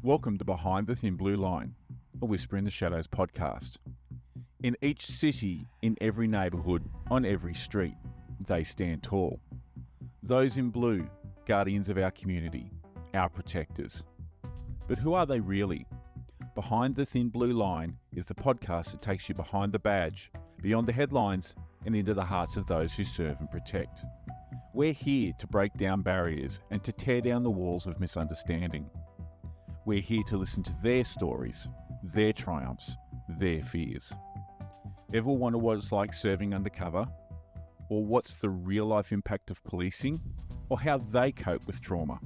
Welcome to Behind the Thin Blue Line, a Whisper in the Shadows podcast. In each city, in every neighbourhood, on every street, they stand tall. Those in blue, guardians of our community, our protectors. But who are they really? Behind the Thin Blue Line is the podcast that takes you behind the badge, beyond the headlines, and into the hearts of those who serve and protect. We're here to break down barriers and to tear down the walls of misunderstanding. We're here to listen to their stories, their triumphs, their fears. Ever wonder what it's like serving undercover? Or what's the real-life impact of policing? Or how they cope with trauma?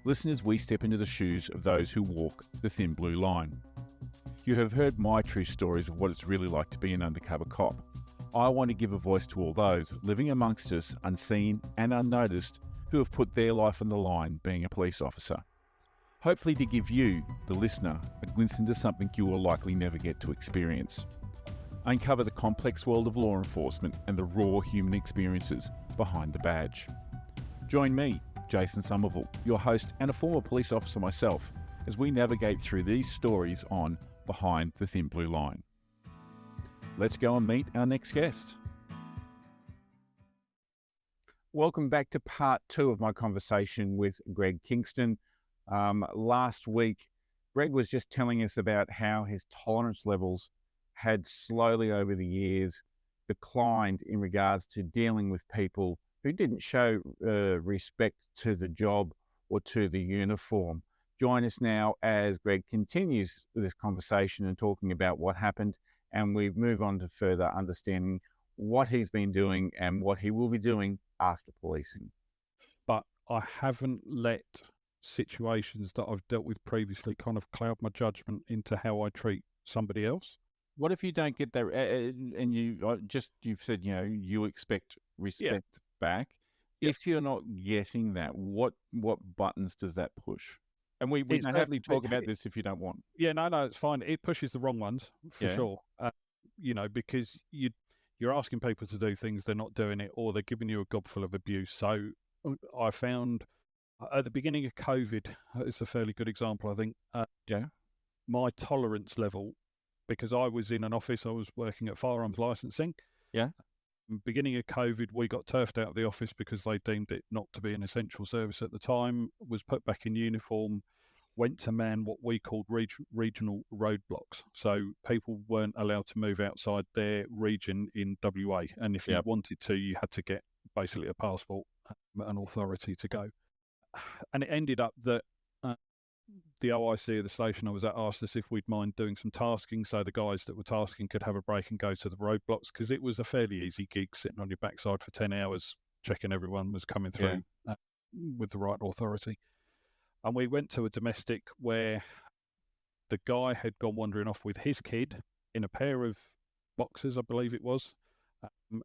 Listen as we step into the shoes of those who walk the thin blue line. You have heard my true stories of what it's really like to be an undercover cop. I want to give a voice to all those living amongst us, unseen and unnoticed, who have put their life on the line being a police officer. Hopefully to give you, the listener, a glimpse into something you will likely never get to experience. Uncover the complex world of law enforcement and the raw human experiences behind the badge. Join me, Jason Somerville, your host and a former police officer myself, as we navigate through these stories on Behind the Thin Blue Line. Let's go and meet our next guest. Welcome back to part 2 of my conversation with Greg Kingston. Last week, Greg was just telling us about how his tolerance levels had slowly over the years declined in regards to dealing with people who didn't show respect to the job or to the uniform. Join us now as Greg continues this conversation and talking about what happened, and we move on to further understanding what he's been doing and what he will be doing after policing. But I haven't let situations that I've dealt with previously kind of cloud my judgment into how I treat somebody else. What if you don't get that, and you've said, you expect respect back. Yep. If you're not getting that, what buttons does that push? And we don't have to talk about this if you don't want. Yeah, no, it's fine. It pushes the wrong ones for sure. Because you're asking people to do things, they're not doing it, or they're giving you a gobful of abuse. So I found at the beginning of COVID, it's a fairly good example, I think. My tolerance level, because I was in an office, I was working at firearms licensing. Yeah. Beginning of COVID, we got turfed out of the office because they deemed it not to be an essential service at the time, was put back in uniform, went to man what we called regional roadblocks. So people weren't allowed to move outside their region in WA. And if you wanted to, you had to get basically a passport and authority to go. And it ended up that the OIC of the station I was at asked us if we'd mind doing some tasking, so the guys that were tasking could have a break and go to the roadblocks, because it was a fairly easy gig sitting on your backside for 10 hours checking everyone was coming through with the right authority. And we went to a domestic where the guy had gone wandering off with his kid in a pair of boxers, I believe it was,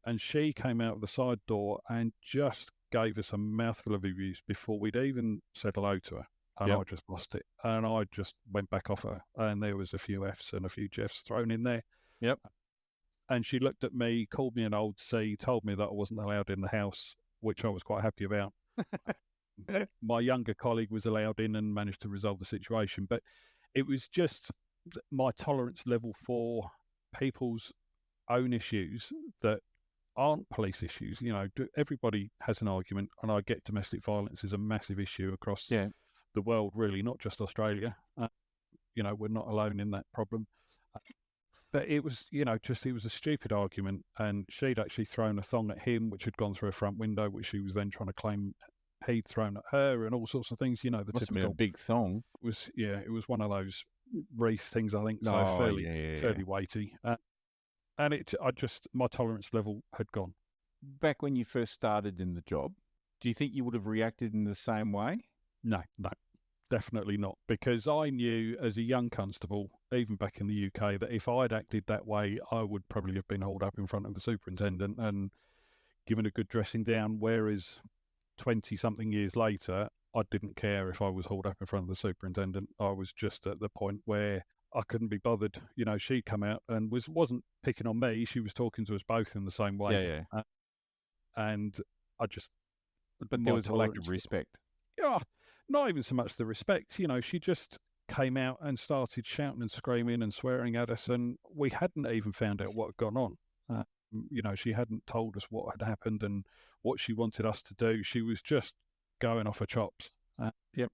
and she came out of the side door and just gave us a mouthful of abuse before we'd even said hello to her. And I just lost it. And I just went back off her. And there was a few Fs and a few Jeffs thrown in there. Yep. And she looked at me, called me an old C, told me that I wasn't allowed in the house, which I was quite happy about. My younger colleague was allowed in and managed to resolve the situation. But it was just my tolerance level for people's own issues that aren't police issues. Everybody has an argument, and I get domestic violence is a massive issue across the world, really, not just Australia. We're not alone in that problem. But it was, it was a stupid argument, and she'd actually thrown a thong at him, which had gone through a front window, which she was then trying to claim he'd thrown at her, and all sorts of things. The Must typical have been a big thong. It was one of those reef things, I think. So fairly weighty, and my tolerance level had gone. Back when you first started in the job, do you think you would have reacted in the same way? No, definitely not. Because I knew as a young constable, even back in the UK, that if I'd acted that way, I would probably have been hauled up in front of the superintendent and given a good dressing down. Whereas 20-something years later, I didn't care if I was hauled up in front of the superintendent. I was just at the point where I couldn't be bothered. She'd come out and wasn't picking on me. She was talking to us both in the same way. And I just... But there was a lack of respect. Yeah, not even so much the respect. She just came out and started shouting and screaming and swearing at us, and we hadn't even found out what had gone on. She hadn't told us what had happened and what she wanted us to do. She was just going off her chops. Yep.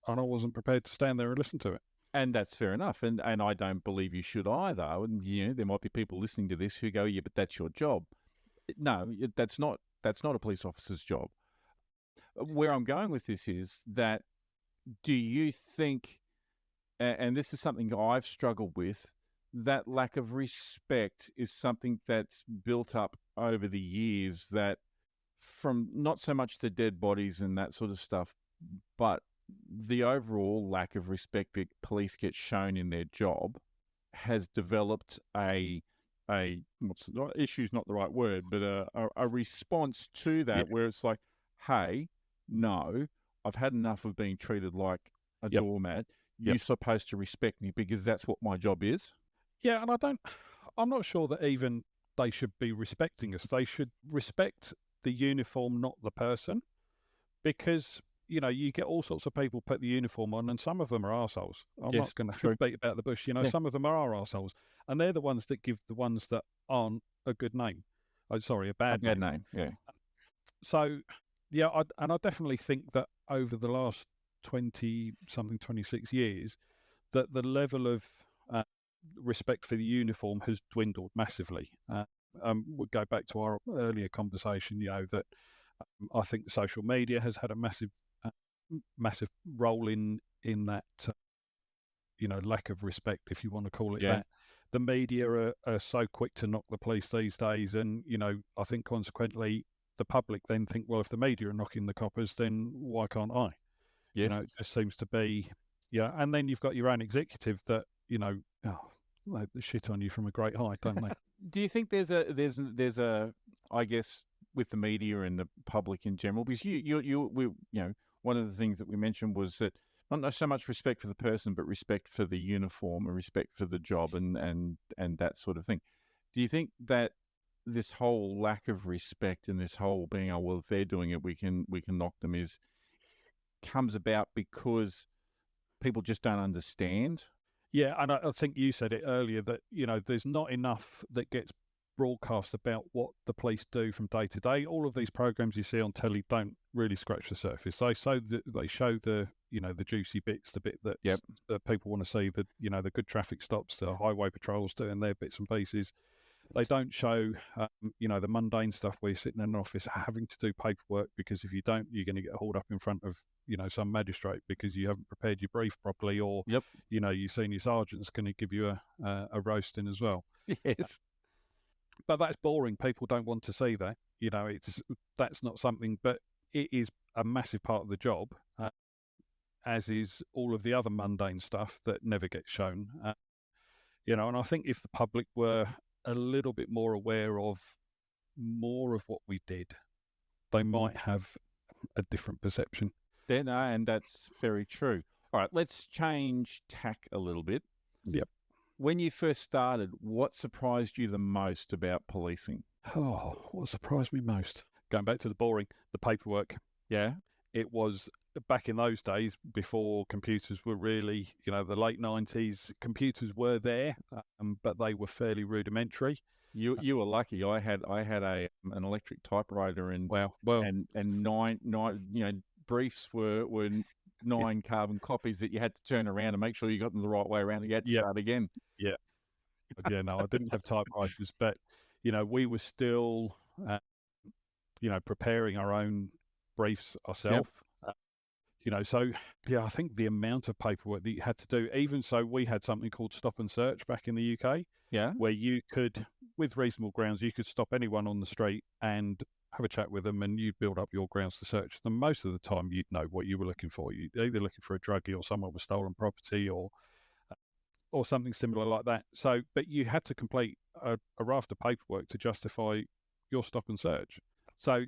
And I wasn't prepared to stand there and listen to it. And that's fair enough. And I don't believe you should either. And, there might be people listening to this who go, yeah, but that's your job. No, that's not a police officer's job. Where I'm going with this is that, do you think, and this is something I've struggled with, that lack of respect is something that's built up over the years, that from not so much the dead bodies and that sort of stuff, but the overall lack of respect that police get shown in their job has developed issue's not the right word, but a response to that, where it's like, hey, no, I've had enough of being treated like a doormat. You're supposed to respect me because that's what my job is. Yeah, and I'm not sure that even they should be respecting us. They should respect the uniform, not the person, because you get all sorts of people put the uniform on, and some of them are arseholes. I'm not going to beat about the bush. Some of them are arseholes, and they're the ones that give the ones that aren't a good name. Oh, sorry, a bad name. Yeah. So, I definitely think that over the last 26 years, that the level of respect for the uniform has dwindled massively. We'll go back to our earlier conversation, that I think social media has had a massive role in that, lack of respect, if you want to call it that. The media are so quick to knock the police these days, and I think consequently the public then think, well, if the media are knocking the coppers, then why can't I? Yes. It just seems to be, and then you've got your own executive that they shit on you from a great height, don't they? Do you think there's a I guess, with the media and the public in general, because one of the things that we mentioned was that not so much respect for the person, but respect for the uniform and respect for the job and that sort of thing. Do you think that this whole lack of respect and this whole being, oh, well, if they're doing it, we can knock them, comes about because people just don't understand? Yeah, and I think you said it earlier that, there's not enough that gets broadcast about what the police do from day to day. All of these programs you see on telly don't really scratch the surface. They show the the juicy bits, the bit that people want to see, the good traffic stops, the highway patrols doing their bits and pieces. They don't show, the mundane stuff where you're sitting in an office having to do paperwork, because if you don't, you're going to get hauled up in front of, some magistrate because you haven't prepared your brief properly, or, your senior sergeant's going to give you a roasting as well. Yes. But that's boring. People don't want to see that. That's not something, but it is a massive part of the job, as is all of the other mundane stuff that never gets shown. And I think if the public were a little bit more aware of more of what we did, they might have a different perception. Yeah, no, and that's very true. All right, let's change tack a little bit. Yep. When you first started, what surprised you the most about policing? Oh, what surprised me most? Going back to the boring, the paperwork. Yeah. It was back in those days before computers were really, the late 90s, computers were there, but they were fairly rudimentary. You were lucky. I had an electric typewriter, and and nine briefs were 9 carbon copies that you had to turn around and make sure you got them the right way around. You had to start again. Yeah. No, I didn't have typewriters, but we were still preparing our own briefs ourselves. So I think the amount of paperwork that you had to do, even so, we had something called stop and search back in the UK, where you could, with reasonable grounds, you could stop anyone on the street and have a chat with them, and you'd build up your grounds to search them. Most of the time, you'd know what you were looking for. You're either looking for a druggie or someone with stolen property or something similar like that. So, but you had to complete a raft of paperwork to justify your stop and search. So,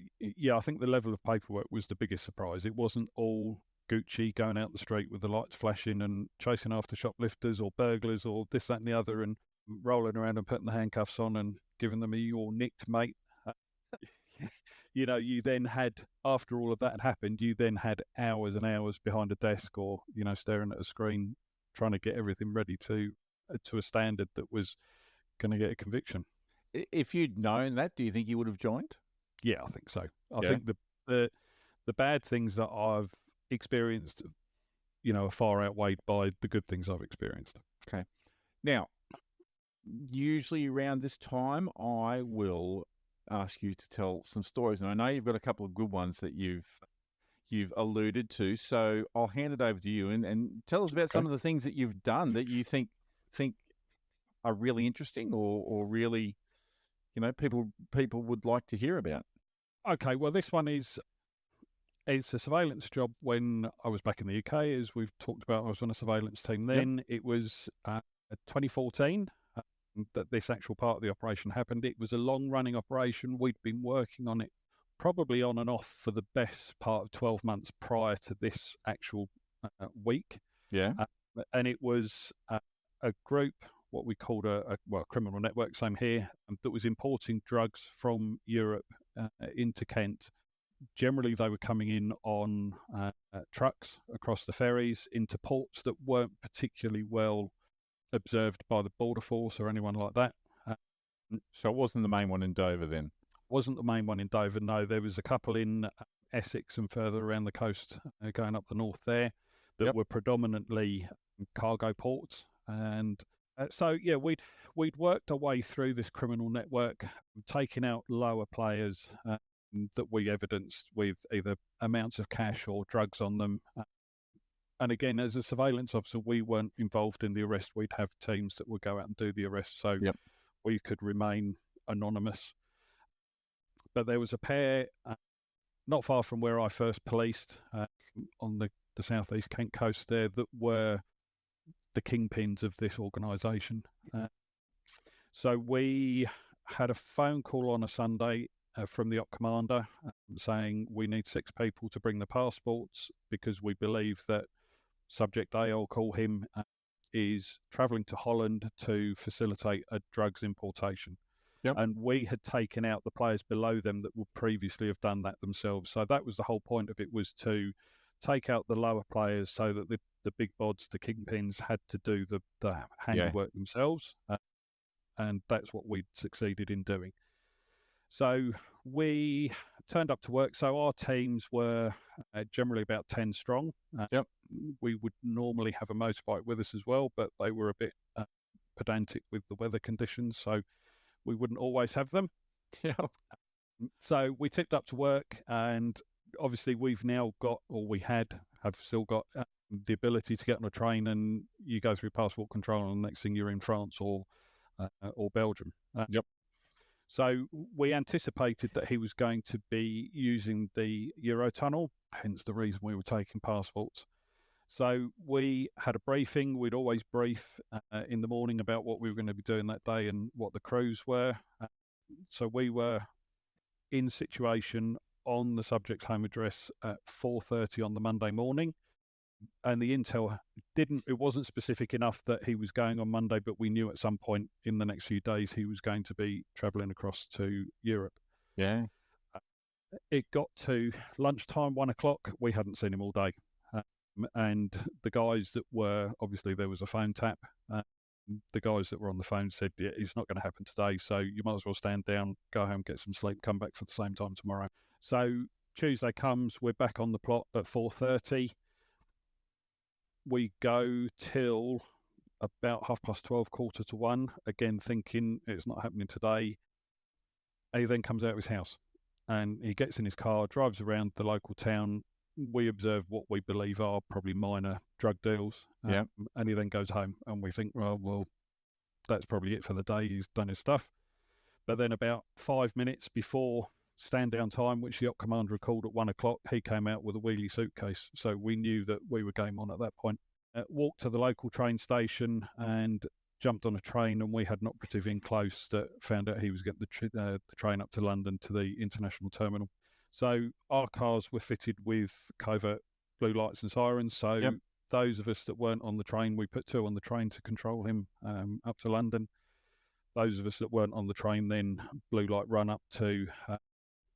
I think the level of paperwork was the biggest surprise. It wasn't all Gucci going out the street with the lights flashing and chasing after shoplifters or burglars or this, that and the other, and rolling around and putting the handcuffs on and giving them your nicked mate. You then had, after all of that had happened, you then had hours and hours behind a desk or, staring at a screen, trying to get everything ready to a standard that was going to get a conviction. If you'd known that, do you think you would have joined? Yeah, I think so. I think the bad things that I've experienced, are far outweighed by the good things I've experienced. Okay. Now, usually around this time, I will ask you to tell some stories, and I know you've got a couple of good ones that you've alluded to. So I'll hand it over to you and tell us about some of the things that you've done that you think are really interesting or really, people would like to hear about. Okay, well, this one it's a surveillance job. When I was back in the UK, as we've talked about, I was on a surveillance team then. It was 2014 that this actual part of the operation happened. It was a long-running operation. We'd been working on it probably on and off for the best part of 12 months prior to this actual week. Yeah. And it was a group, what we called a criminal network, same here, that was importing drugs from Europe into Kent. Generally, they were coming in on trucks across the ferries into ports that weren't particularly well observed by the border force or anyone like that. So it wasn't the main one in Dover then? Wasn't the main one in Dover, no. There was a couple in Essex and further around the coast, going up the north there, that were predominantly cargo ports. And we'd worked our way through this criminal network, taking out lower players that we evidenced with either amounts of cash or drugs on them. And again, as a surveillance officer, we weren't involved in the arrest. We'd have teams that would go out and do the arrest, so we could remain anonymous. But there was a pair not far from where I first policed on the southeast Kent coast there that were the kingpins of this organisation. So we had a phone call on a Sunday from the op commander saying we need 6 people to bring the passports because we believe that subject A, I'll call him, is travelling to Holland to facilitate a drugs importation. And we had taken out the players below them that would previously have done that themselves. So that was the whole point of it, was to take out the lower players so that the big bods, the kingpins, had to do the handiwork themselves. And that's what we'd succeeded in doing. So we turned up to work. So our teams were generally about 10 strong. We would normally have a motorbike with us as well, but they were a bit pedantic with the weather conditions, so we wouldn't always have them. So we tipped up to work, and obviously we've now got, or we have still got the ability to get on a train and you go through passport control and the next thing you're in France or Belgium. So we anticipated that he was going to be using the Eurotunnel, hence the reason we were taking passports. So we had a briefing. We'd always brief in the morning about what we were going to be doing that day and what the crews were. So we were in situation on the subject's home address at 4:30 on the Monday morning. And the intel it wasn't specific enough that he was going on Monday, but we knew at some point in the next few days he was going to be travelling across to Europe. It got to lunchtime, 1 o'clock. We hadn't seen him all day. And the guys that were, obviously there was a phone tap. The guys that were on the phone said, it's not going to happen today, so you might as well stand down, go home, get some sleep, come back for the same time tomorrow. So Tuesday comes, we're back on the plot at 4:30. We go till about 12:30, 1:15, again thinking it's not happening today. He then comes out of his house and he gets in his car, drives around the local town. We observe what we believe are probably minor drug deals. And he then goes home, and we think, well, that's probably it for the day. He's done his stuff. But then about 5 minutes before stand down time, which the op commander had called at 1 o'clock, he came out with a wheelie suitcase. So we knew that we were game on at that point. Walked to the local train station and jumped on a train, and we had an operative in close that found out he was getting the train up to London to the international terminal. So our cars were fitted with covert blue lights and sirens. So those of us that weren't on the train, we put 2 on the train to control him up to London. Those of us that weren't on the train then blue light run up to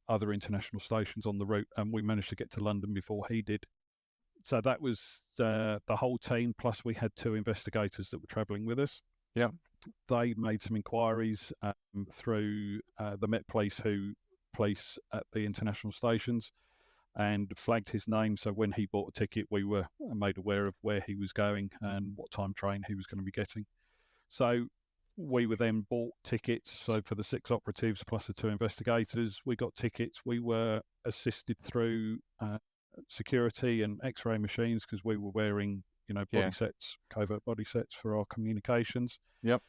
other international stations on the route, and we managed to get to London before he did. So that was the whole team, plus we had 2 investigators that were travelling with us. Yeah. They made some inquiries through the Met Police, who police at the international stations, and flagged his name. So when he bought a ticket, we were made aware of where he was going and what time train he was going to be getting. So we were then bought tickets. So for the 6 operatives plus the 2 investigators, we got tickets. We were assisted through security and X-ray machines because we were wearing, body sets, covert body sets for our communications. Yep.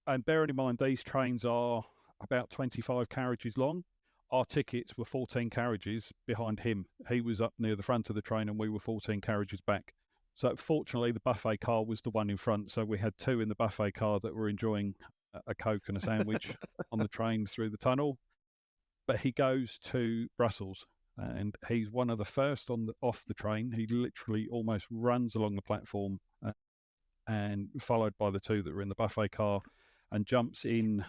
And bearing in mind, these trains are about 25 carriages long. Our tickets were 14 carriages behind him. He was up near the front of the train and we were 14 carriages back. So fortunately, the buffet car was the one in front. So we had 2 in the buffet car that were enjoying a Coke and a sandwich on the train through the tunnel. But he goes to Brussels and he's one of the first off the train. He literally almost runs along the platform and followed by the 2 that were in the buffet car and jumps in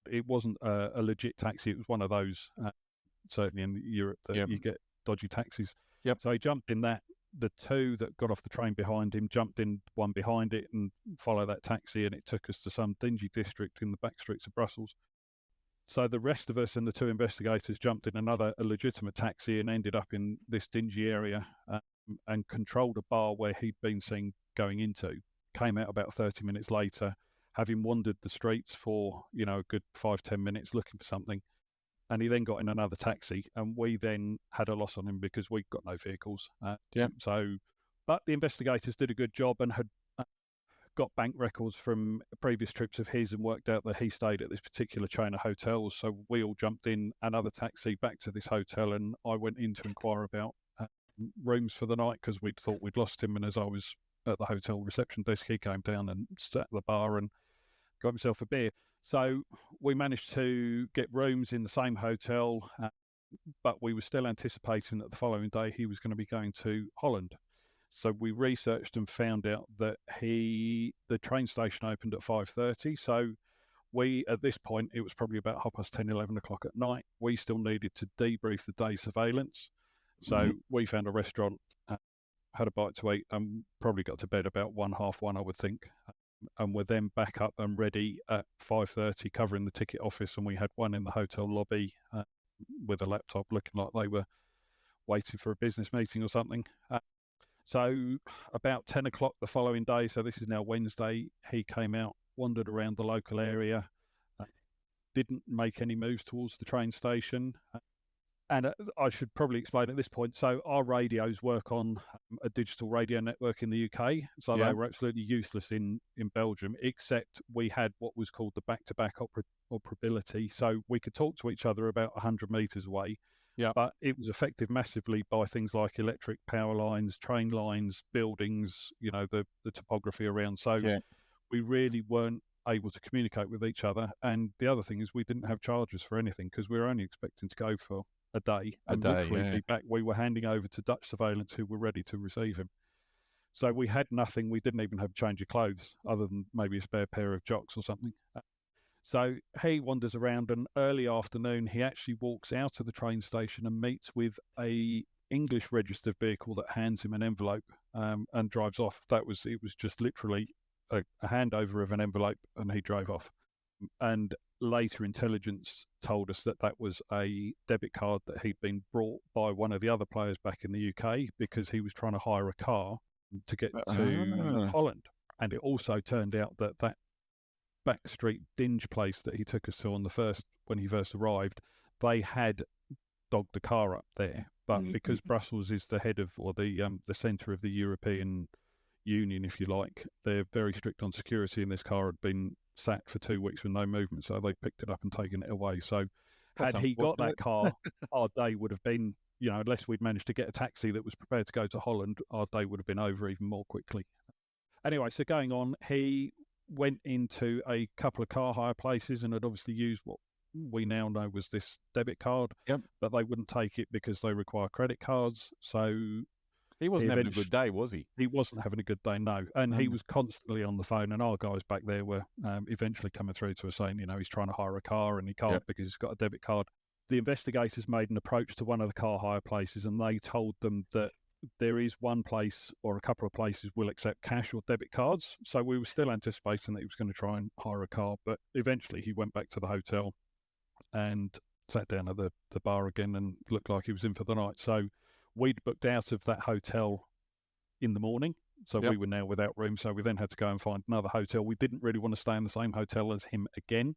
it wasn't a legit taxi. It was one of those, certainly in Europe, that you get dodgy taxis. Yep. So he jumped in that. The 2 that got off the train behind him jumped in one behind it and followed that taxi, and it took us to some dingy district in the back streets of Brussels. So the rest of us and the 2 investigators jumped in a legitimate taxi and ended up in this dingy area and controlled a bar where he'd been seen going into. Came out about 30 minutes later, having wandered the streets for, a good 5-10 minutes looking for something. And he then got in another taxi, and we then had a loss on him because we got no vehicles. But the investigators did a good job and had got bank records from previous trips of his and worked out that he stayed at this particular chain of hotels. So we all jumped in another taxi back to this hotel, and I went in to inquire about rooms for the night because we'd thought we'd lost him. And as I was at the hotel reception desk, he came down and sat at the bar and got himself a beer. So we managed to get rooms in the same hotel, but we were still anticipating that the following day he was going to be going to Holland. So we researched and found out that the train station opened at 5:30. So we, at this point, it was probably about 10:30, 11 o'clock at night. We still needed to debrief the day's surveillance. So we found a restaurant, had a bite to eat, and probably got to bed about 1:30, I would think. And we're then back up and ready at 5:30, covering the ticket office. And we had one in the hotel lobby with a laptop, looking like they were waiting for a business meeting or something. So about 10 o'clock the following day, so this is now Wednesday, he came out, wandered around the local area, didn't make any moves towards the train station. And I should probably explain at this point. So our radios work on a digital radio network in the UK. So they were absolutely useless in Belgium, except we had what was called the back-to-back operability. So we could talk to each other about 100 metres away. Yeah. But it was affected massively by things like electric power lines, train lines, buildings, the topography around. So we really weren't able to communicate with each other. And the other thing is we didn't have charges for anything because we were only expecting to go for a day and literally be back. We were handing over to Dutch surveillance who were ready to receive him. So we had nothing. We didn't even have a change of clothes other than maybe a spare pair of jocks or something. So he wanders around, and early afternoon, he actually walks out of the train station and meets with a English registered vehicle that hands him an envelope and drives off. It was just literally a handover of an envelope, and he drove off. And later intelligence told us that was a debit card that he'd been brought by one of the other players back in the UK because he was trying to hire a car to get to Holland. And it also turned out that backstreet dinge place that he took us to when he first arrived, they had dogged a car up there. But because Brussels is the head of, or the centre of the European Union, if you like, they're very strict on security, and this car had been sat for 2 weeks with no movement, so they picked it up and taken it away. So had he got that car, our day would have been, unless we'd managed to get a taxi that was prepared to go to Holland, our day would have been over even more quickly. Anyway, so going on, he went into a couple of car hire places and had obviously used what we now know was this debit card, but they wouldn't take it because they require credit cards. So he wasn't having a good day, was he? He wasn't having a good day, no. And he was constantly on the phone, and our guys back there were eventually coming through to us saying, he's trying to hire a car and he can't because he's got a debit card. The investigators made an approach to one of the car hire places, and they told them that there is one place or a couple of places will accept cash or debit cards. So we were still anticipating that he was going to try and hire a car, but eventually he went back to the hotel and sat down at the bar again and looked like he was in for the night. So we'd booked out of that hotel in the morning. So we were now without room. So we then had to go and find another hotel. We didn't really want to stay in the same hotel as him again.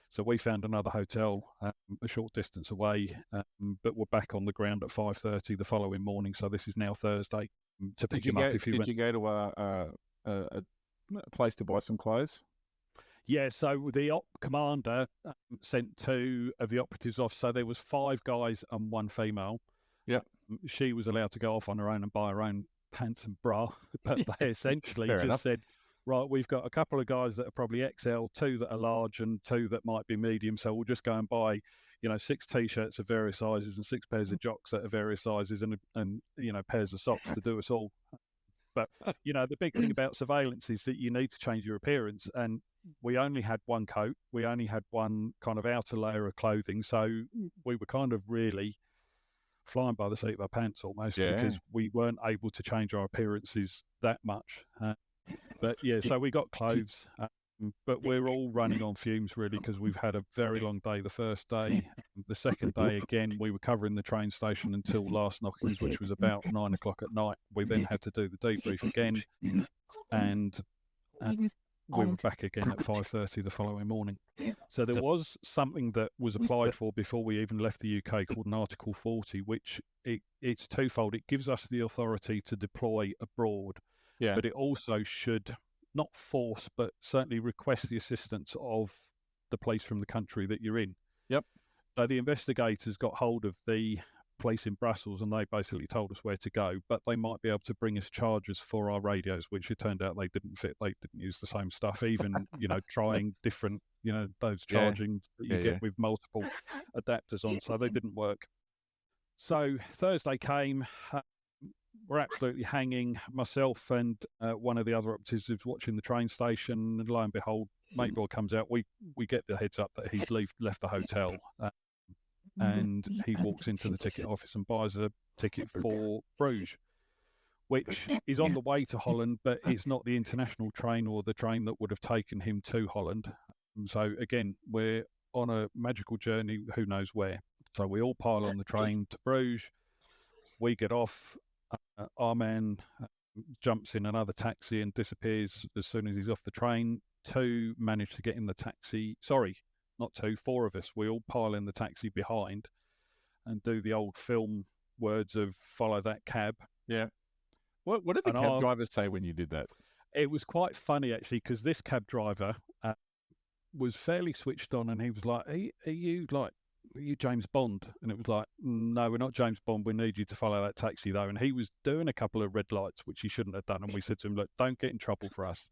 So we found another hotel a short distance away, but we're back on the ground at 5:30 the following morning. So this is now Thursday to pick him up. Did you go to a place to buy some clothes? Yeah, so the op commander sent 2 of the operatives off. So there was 5 guys and 1 female. Yep. She was allowed to go off on her own and buy her own pants and bra, but they essentially said, right, we've got a couple of guys that are probably XL, 2 that are large, and 2 that might be medium. So we'll just go and buy, 6 T-shirts of various sizes and 6 pairs of jocks that are various sizes and pairs of socks to do us all. But, the big thing about surveillance is that you need to change your appearance. And we only had 1 coat. We only had 1 kind of outer layer of clothing. So we were kind of really flying by the seat of our pants almost because we weren't able to change our appearances that much. But so we got clothes, but we're all running on fumes really because we've had a very long day the first day. The second day, again, we were covering the train station until last knockings, which was about 9 o'clock at night. We then had to do the debrief again, and we were back again at 5:30 the following morning. So there was something that was applied for before we even left the UK called an Article 40, which it's twofold. It gives us the authority to deploy abroad, but it also should not force, but certainly request the assistance of the police from the country that you're in. Yep. So the investigators got hold of the police in Brussels and they basically told us where to go, but they might be able to bring us chargers for our radios, which it turned out they didn't fit. They didn't use the same stuff, even, trying different, those charging that you get with multiple adapters on. So they didn't work. So Thursday came, we're absolutely hanging. Myself and one of the other operatives was watching the train station, and lo and behold, mate boy comes out. We get the heads up that he's left the hotel. And he walks into the ticket office and buys a ticket for Bruges, which is on the way to Holland, but it's not the international train or the train that would have taken him to Holland. So again, we're on a magical journey, who knows where. So we all pile on the train to Bruges. We get off. Our man jumps in another taxi and disappears as soon as he's off the train. 2 manage to get in the taxi. Sorry. Not 2, 4 of us. We all pile in the taxi behind and do the old film words of follow that cab. Yeah. What did the cab driver say when you did that? It was quite funny, actually, because this cab driver was fairly switched on, and he was like, are you James Bond? And it was like, no, we're not James Bond. We need you to follow that taxi, though. And he was doing a couple of red lights, which he shouldn't have done. And we said to him, look, don't get in trouble for us.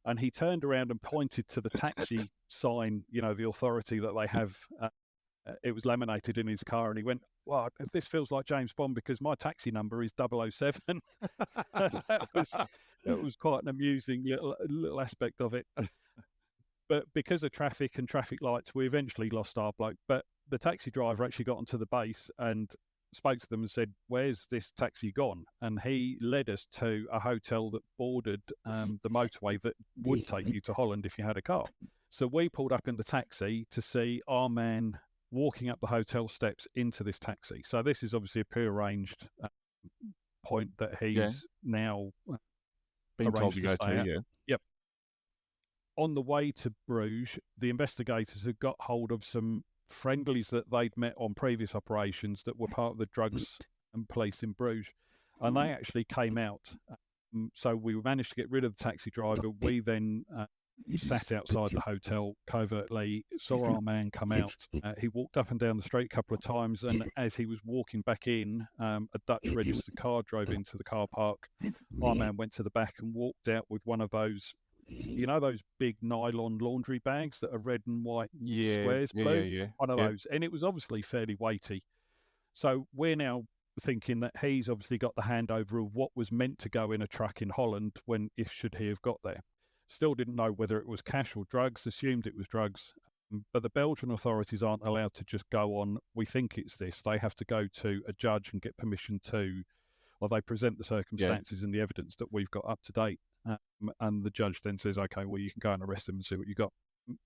And he turned around and pointed to the taxi sign, the authority that they have. It was laminated in his car. And he went, well, this feels like James Bond because my taxi number is 007. That was quite an amusing little aspect of it. But because of traffic and traffic lights, we eventually lost our bloke. But the taxi driver actually got onto the base and spoke to them and said, where's this taxi gone? And he led us to a hotel that bordered the motorway that would take you to Holland if you had a car. So we pulled up in the taxi to see our man walking up the hotel steps into this taxi. So this is obviously a prearranged point that he's now been told to go to, yeah. Yep. On the way to Bruges, the investigators had got hold of some friendlies that they'd met on previous operations that were part of the drugs and police in Bruges, and they actually came out. So we managed to get rid of the taxi driver. We then sat outside the hotel covertly, saw our man come out. He walked up and down the street a couple of times, and as he was walking back in, a Dutch registered car drove into the car park. Our man went to the back and walked out with one of those, those big nylon laundry bags that are red and white squares blue? Yeah. One of those. And it was obviously fairly weighty. So we're now thinking that he's obviously got the handover of what was meant to go in a truck in Holland should he have got there. Still didn't know whether it was cash or drugs, assumed it was drugs. But the Belgian authorities aren't allowed to just go on, we think it's this. They have to go to a judge and get permission to or they present the circumstances and the evidence that we've got up to date. And the judge then says, okay, well, you can go and arrest him and see what you got.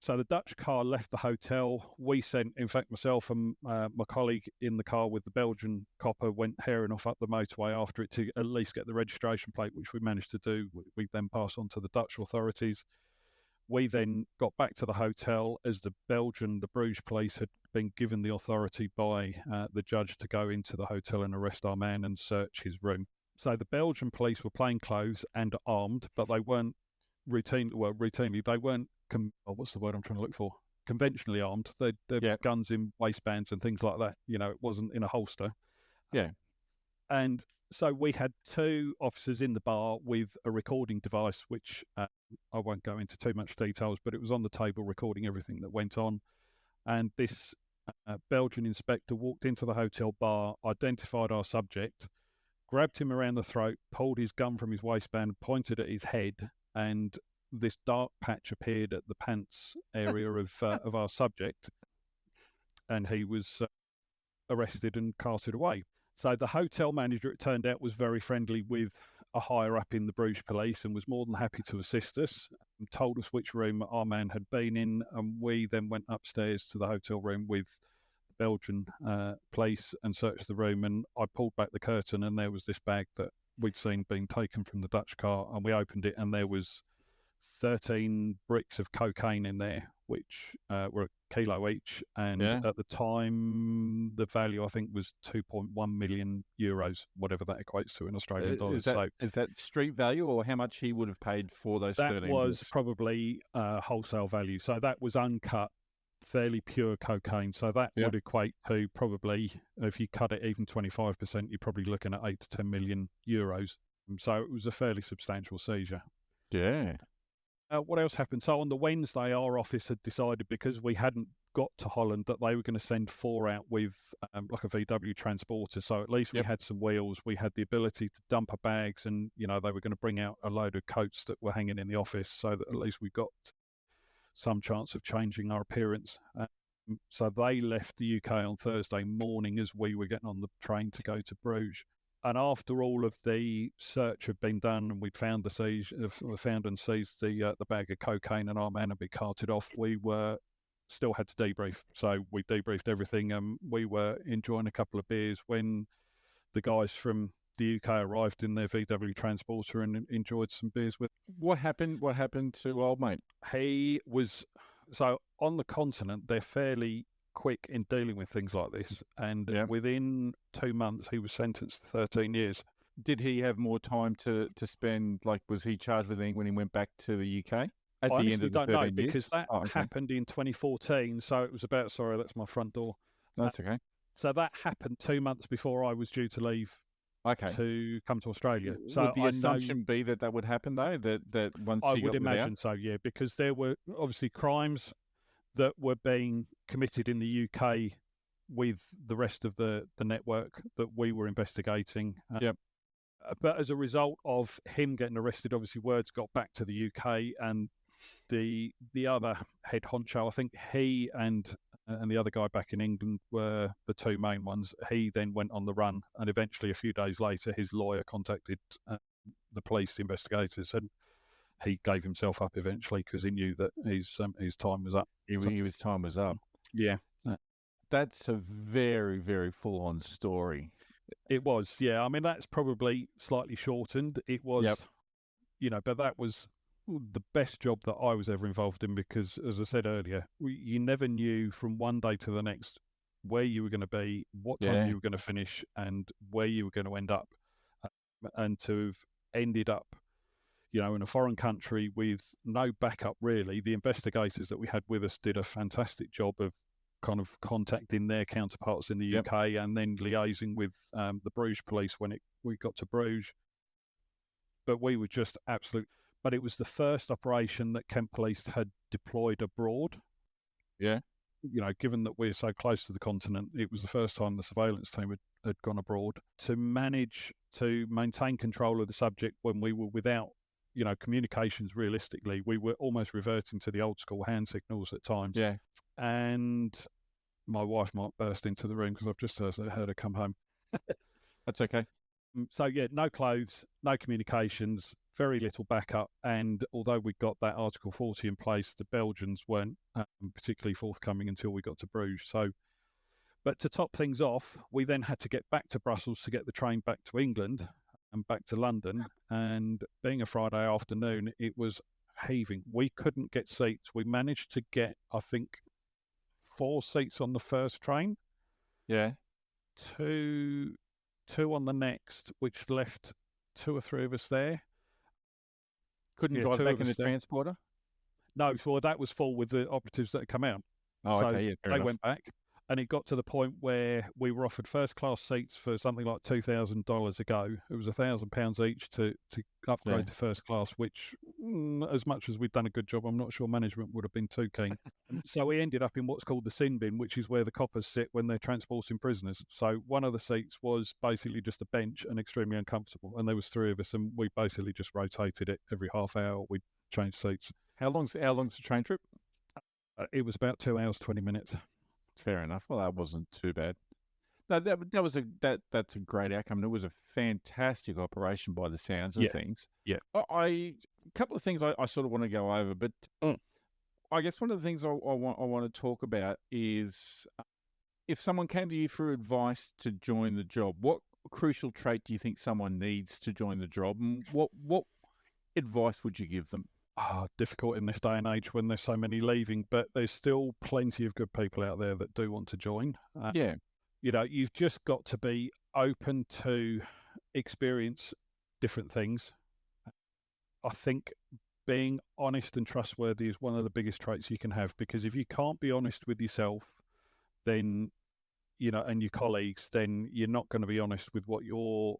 So the Dutch car left the hotel. We sent, in fact, myself and my colleague in the car with the Belgian copper went herring off up the motorway after it to at least get the registration plate, which we managed to do. We then passed on to the Dutch authorities. We then got back to the hotel as the Bruges police had been given the authority by the judge to go into the hotel and arrest our man and search his room. So the Belgian police were plainclothes and armed, but they weren't routinely, they weren't, what's the word I'm trying to look for? Conventionally armed. They had guns in waistbands and things like that. It wasn't in a holster. Yeah. And so we had two officers in the bar with a recording device, which I won't go into too much details, but it was on the table recording everything that went on. And this Belgian inspector walked into the hotel bar, identified our subject, grabbed him around the throat, pulled his gun from his waistband, pointed at his head, and this dark patch appeared at the pants area of our subject, and he was arrested and carted away. So the hotel manager, it turned out, was very friendly with a higher up in the Bruges police and was more than happy to assist us, and told us which room our man had been in, and we then went upstairs to the hotel room with the Belgian police and searched the room, and I pulled back the curtain and there was this bag that we'd seen being taken from the Dutch car, and we opened it and there was 13 bricks of cocaine in there, which were a kilo each, and at the time the value I think was 2.1 million euros, whatever that equates to in Australian dollars. Is that street value, or how much he would have paid for those 13 That was bricks? probably wholesale value, so that was uncut, fairly pure cocaine, so that would equate to probably, if you cut it even 25%, you're probably looking at 8 to 10 million euros. So it was a fairly substantial seizure. Yeah. What else happened? So on the Wednesday, our office had decided, because we hadn't got to Holland, that they were going to send 4 out with like a VW transporter. So at least we had some wheels. We had the ability to dump our bags, and they were going to bring out a load of coats that were hanging in the office, so that at least we got some chance of changing our appearance. So they left the UK on Thursday morning as we were getting on the train to go to Bruges. And after all of the search had been done and we'd found and seized the bag of cocaine and our man had been carted off, we still had to debrief. So we debriefed everything, and we were enjoying a couple of beers when the guys from the UK arrived in their VW transporter and enjoyed some beers with. What happened to old mate? He was, so on the continent, they're fairly quick in dealing with things like this, and within 2 months he was sentenced to 13 years. Did he have more time to spend? Like, was he charged with anything when he went back to the UK at the end of the 13 years? Because that happened in 2014, so it was about, sorry, that's my front door. That's okay. So that happened 2 months before I was due to leave to come to Australia. So would the assumption be that would happen, though, that once I he would got imagine so, yeah, because there were obviously crimes that were being committed in the UK with the rest of the network that we were investigating. But as a result of him getting arrested, obviously words got back to the UK, and the other head honcho, I think he and the other guy back in England were the two main ones. He then went on the run, and eventually a few days later his lawyer contacted the police, the investigators, and he gave himself up eventually because he knew that his time was up. His time was up. Yeah. That's a very, very full-on story. It was, yeah. I mean, that's probably slightly shortened. It was, but that was the best job that I was ever involved in because, as I said earlier, you never knew from one day to the next where you were going to be, what time you were going to finish, and where you were going to end up. And to have ended up in a foreign country with no backup, really. The investigators that we had with us did a fantastic job of kind of contacting their counterparts in the UK and then liaising with the Bruges police when we got to Bruges. But we were just absolute. But it was the first operation that Kent Police had deployed abroad. Yeah. Given that we're so close to the continent, it was the first time the surveillance team had gone abroad to manage to maintain control of the subject when we were without communications. Realistically, we were almost reverting to the old school hand signals at times. Yeah. And my wife might burst into the room because I've just heard her come home. That's okay. So yeah, no clothes, no communications, very little backup. And although we got that Article 40 in place, the Belgians weren't particularly forthcoming until we got to Bruges. So, but to top things off, we then had to get back to Brussels to get the train back to England and back to London. And being a Friday afternoon, it was heaving. We couldn't get seats. We managed to get, I think, 4 seats on the first train. Yeah. Two on the next, which left 2 or 3 of us there. Couldn't drive back in the transporter? No, so that was full with the operatives that had come out. Oh, okay, yeah, fair enough. Went back, and it got to the point where we were offered first class seats for something like $2,000 a go. It was £1,000 each to upgrade to first class, which, as much as we'd done a good job, I'm not sure management would have been too keen. So we ended up in what's called the sin bin, which is where the coppers sit when they're transporting prisoners. So one of the seats was basically just a bench and extremely uncomfortable, and there was 3 of us, and we basically just rotated it every half hour. We'd change seats. How long's the train trip? It was about 2 hours 20 minutes. Fair enough. Well, that wasn't too bad. No, that's a great outcome. It was a fantastic operation by the sounds of things. Yeah. A couple of things I sort of want to go over, but I guess one of the things I want to talk about is if someone came to you for advice to join the job, what crucial trait do you think someone needs to join the job, and what advice would you give them? Difficult in this day and age when there's so many leaving, but there's still plenty of good people out there that do want to join. Yeah. You know, you've just got to be open to experience different things. I think being honest and trustworthy is one of the biggest traits you can have, because if you can't be honest with yourself, then, you know, and your colleagues, then you're not going to be honest with what you're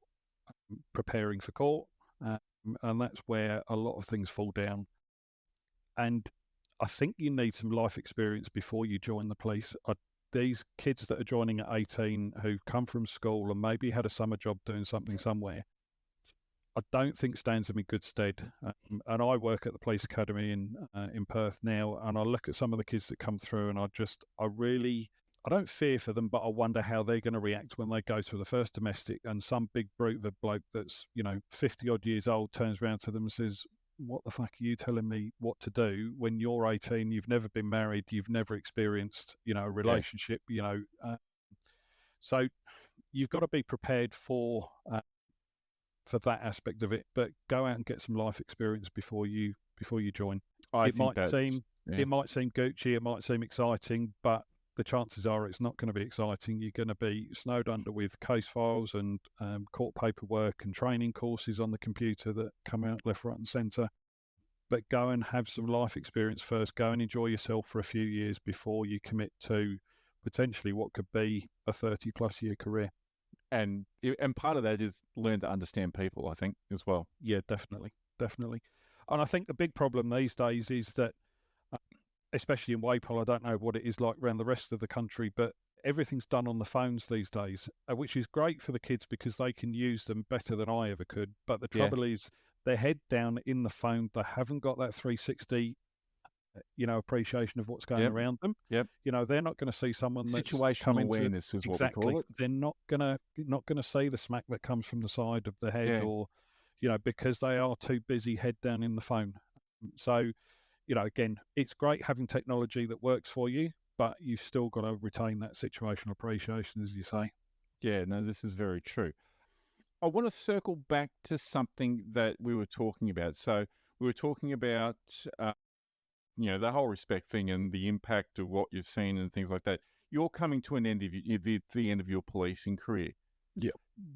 preparing for court. And that's where a lot of things fall down. And I think you need some life experience before you join the police. These kids that are joining at 18 who come from school and maybe had a summer job doing something somewhere, I don't think stands them in good stead. And I work at the police academy in Perth now, and I look at some of the kids that come through, and I don't fear for them, but I wonder how they're going to react when they go to the first domestic and some big brute of a bloke that's, 50 odd years old turns around to them and says, "What the fuck are you telling me what to do when you're 18, you've never been married, you've never experienced, a relationship, So you've got to be prepared for that aspect of it, but go out and get some life experience before you join. It might seem Gucci, it might seem exciting, but the chances are it's not going to be exciting. You're going to be snowed under with case files and court paperwork and training courses on the computer that come out left, right and centre. But go and have some life experience first. Go and enjoy yourself for a few years before you commit to potentially what could be a 30-plus year career. And part of that is learn to understand people, I think, as well. Yeah, definitely. And I think the big problem these days is that, especially in Wapol, I don't know what it is like around the rest of the country, but everything's done on the phones these days, which is great for the kids because they can use them better than I ever could. But the trouble is they're head down in the phone. They haven't got that 360, appreciation of what's going around them. Yep. They're not going to see someone that's situational awareness is what we call it. They're not gonna see the smack that comes from the side of the head or, because they are too busy head down in the phone. So, again, it's great having technology that works for you, but you've still got to retain that situational appreciation, as you say. Yeah, no, this is very true. I want to circle back to something that we were talking about. So we were talking about, the whole respect thing and the impact of what you've seen and things like that. You're coming to an end of the end of your policing career. Yeah.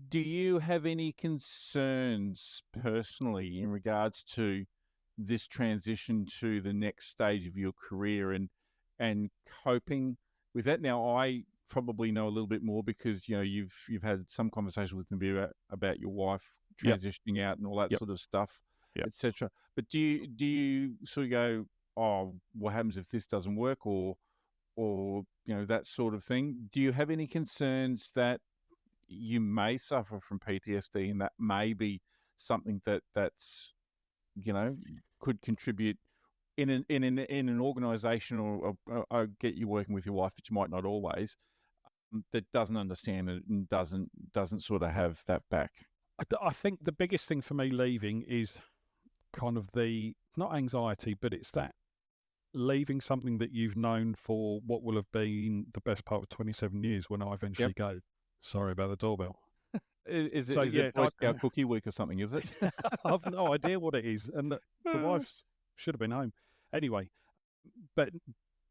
Do you have any concerns personally in regards to this transition to the next stage of your career and coping with that? Now, I probably know a little bit more because you've had some conversation with me about your wife transitioning out and all that sort of stuff, etc. But do you sort of go, oh, what happens if this doesn't work, or that sort of thing? Do you have any concerns that you may suffer from PTSD and that may be something that's could contribute in an organisation or I get you working with your wife, but you might not always, that doesn't understand it and doesn't sort of have that back? I think the biggest thing for me leaving is kind of not anxiety, but it's that leaving something that you've known for what will have been the best part of 27 years when I eventually go. Sorry about the doorbell. Is it Boy Scout Cookie Week or something, is it? I've no idea what it is. And the wife should have been home. Anyway, but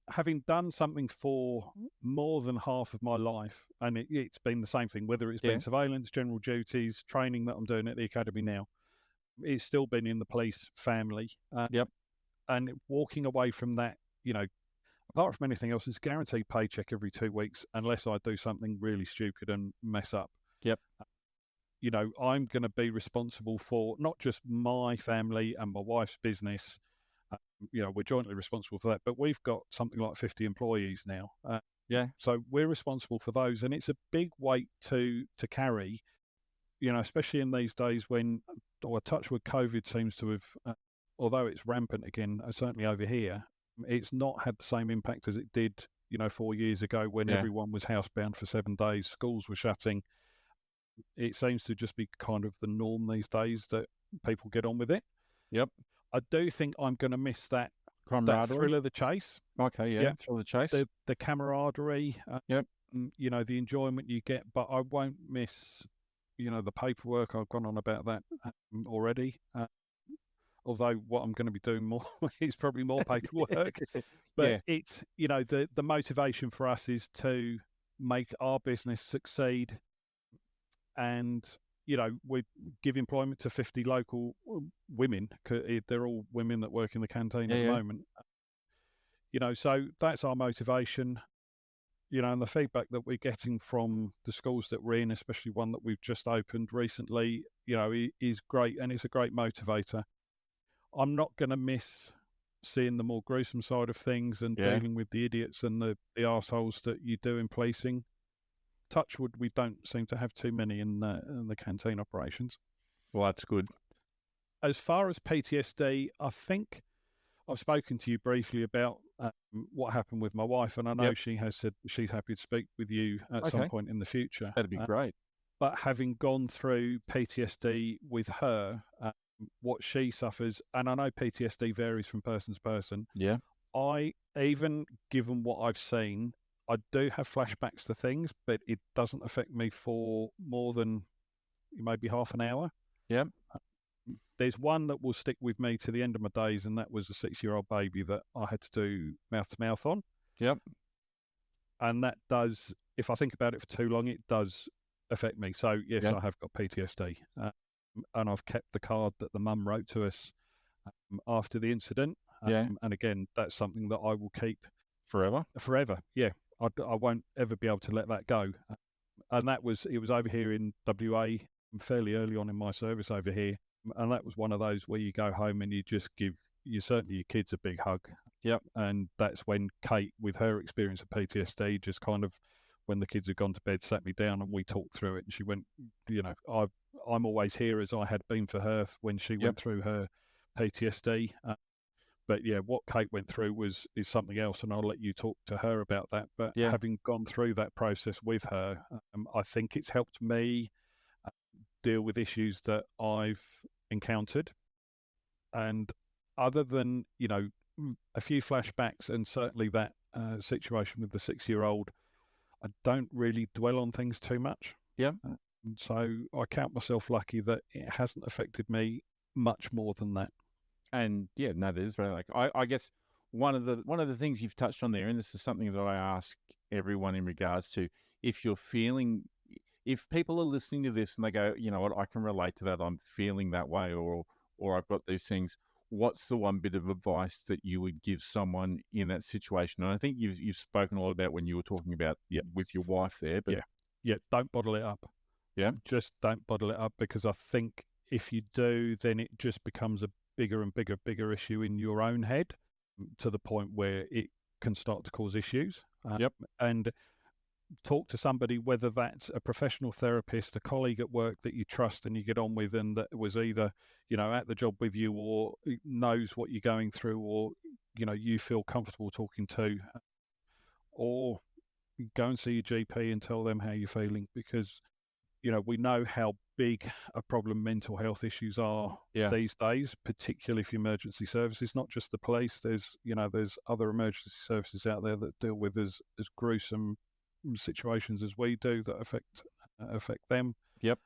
having done something for more than half of my life, and it's been the same thing, whether it's been surveillance, general duties, training that I'm doing at the academy now, it's still been in the police family. And walking away from that, apart from anything else, it's guaranteed paycheck every 2 weeks unless I do something really stupid and mess up. I'm going to be responsible for not just my family and my wife's business. We're jointly responsible for that, but we've got something like 50 employees now. So we're responsible for those, and it's a big weight to carry, especially in these days when, touchwood, COVID seems to have, although it's rampant again, certainly over here, it's not had the same impact as it did, 4 years ago when everyone was housebound for 7 days, schools were shutting. It seems to just be kind of the norm these days that people get on with it. I do think I'm going to miss that thrill of the chase. Thrill of the chase. The camaraderie, the enjoyment you get, but I won't miss, the paperwork. I've gone on about that already. Although what I'm going to be doing more is probably more paperwork. But it's, the motivation for us is to make our business succeed. And, we give employment to 50 local women. They're all women that work in the canteen at the moment. So that's our motivation. And the feedback that we're getting from the schools that we're in, especially one that we've just opened recently, is great. And it's a great motivator. I'm not going to miss seeing the more gruesome side of things and dealing with the idiots and the arseholes that you do in policing. Touchwood, we don't seem to have too many in the canteen operations. Well, that's good. As far as PTSD, I think I've spoken to you briefly about what happened with my wife, and I know she has said she's happy to speak with you at some point in the future. That'd be great. But having gone through PTSD with her, what she suffers, and I know PTSD varies from person to person. I, even given what I've seen, I do have flashbacks to things, but it doesn't affect me for more than maybe half an hour. There's one that will stick with me to the end of my days, and that was a 6-year-old baby that I had to do mouth-to-mouth on. And that does, if I think about it for too long, it does affect me. So, yes, I have got PTSD. And I've kept the card that the mum wrote to us after the incident. And again, that's something that I will keep forever. I won't ever be able to let that go. And it was over here in WA fairly early on in my service over here. And that was one of those where you go home and you just give certainly your kids a big hug. And that's when Kate, with her experience of PTSD, just kind of, when the kids had gone to bed, sat me down and we talked through it. And she went, I'm always here, as I had been for her when she went through her PTSD. But what Kate went through is something else, and I'll let you talk to her about that. But having gone through that process with her, I think it's helped me deal with issues that I've encountered. And other than, a few flashbacks and certainly that situation with the 6-year-old, I don't really dwell on things too much. So I count myself lucky that it hasn't affected me much more than that. And that is very I guess one of the things you've touched on there, and this is something that I ask everyone in regards to, if people are listening to this and they go, you know what, I can relate to that, I'm feeling that way, or I've got these things, what's the one bit of advice that you would give someone in that situation? And I think you've spoken a lot about when you were talking about with your wife there, but don't bottle it up. Just don't bottle it up, because I think if you do, then it just becomes a bigger and bigger issue in your own head, to the point where it can start to cause issues. And talk to somebody, whether that's a professional therapist, a colleague at work that you trust and you get on with, and that was either, at the job with you, or knows what you're going through, or, you feel comfortable talking to, or go and see your GP and tell them how you're feeling, because, we know how big a problem mental health issues are these days, particularly for emergency services, not just the police. There's other emergency services out there that deal with as gruesome situations as we do that affect them. Yep.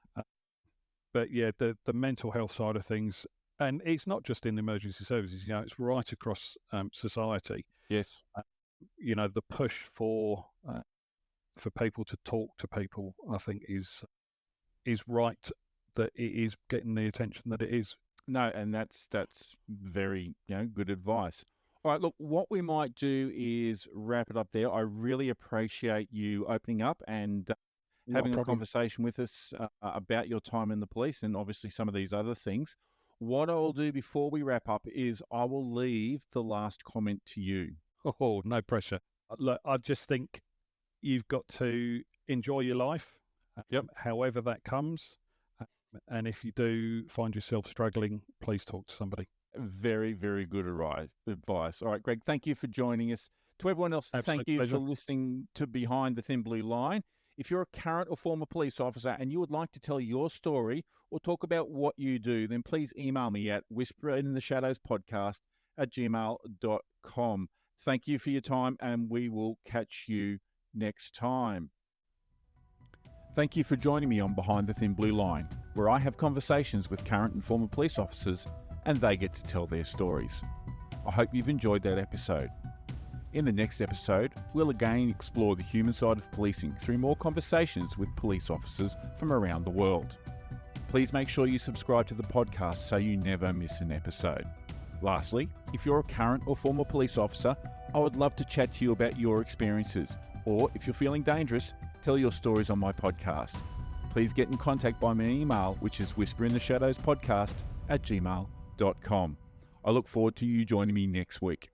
But yeah, the mental health side of things, and it's not just in emergency services, it's right across society. Yes. The push for people to talk to people, I think is right, that it is getting the attention that it is. No, and that's very good advice. All right, look, what we might do is wrap it up there. I really appreciate you opening up and having a conversation with us about your time in the police and obviously some of these other things. What I'll do before we wrap up is I will leave the last comment to you. Oh, no pressure. Look, I just think you've got to enjoy your life, however that comes. And if you do find yourself struggling, please talk to somebody. Very, very good advice. All right, Greg, thank you for joining us. To everyone else, thank you for listening to Behind the Thin Blue Line. If you're a current or former police officer and you would like to tell your story or talk about what you do, then please email me at whisperintheshadowspodcast@gmail.com. Thank you for your time, and we will catch you next time. Thank you for joining me on Behind the Thin Blue Line, where I have conversations with current and former police officers and they get to tell their stories. I hope you've enjoyed that episode. In the next episode, we'll again explore the human side of policing through more conversations with police officers from around the world. Please make sure you subscribe to the podcast so you never miss an episode. Lastly, if you're a current or former police officer, I would love to chat to you about your experiences, or if you're feeling dangerous, tell your stories on my podcast. Please get in contact by my email, which is whisperintheshadowspodcast@gmail.com. I look forward to you joining me next week.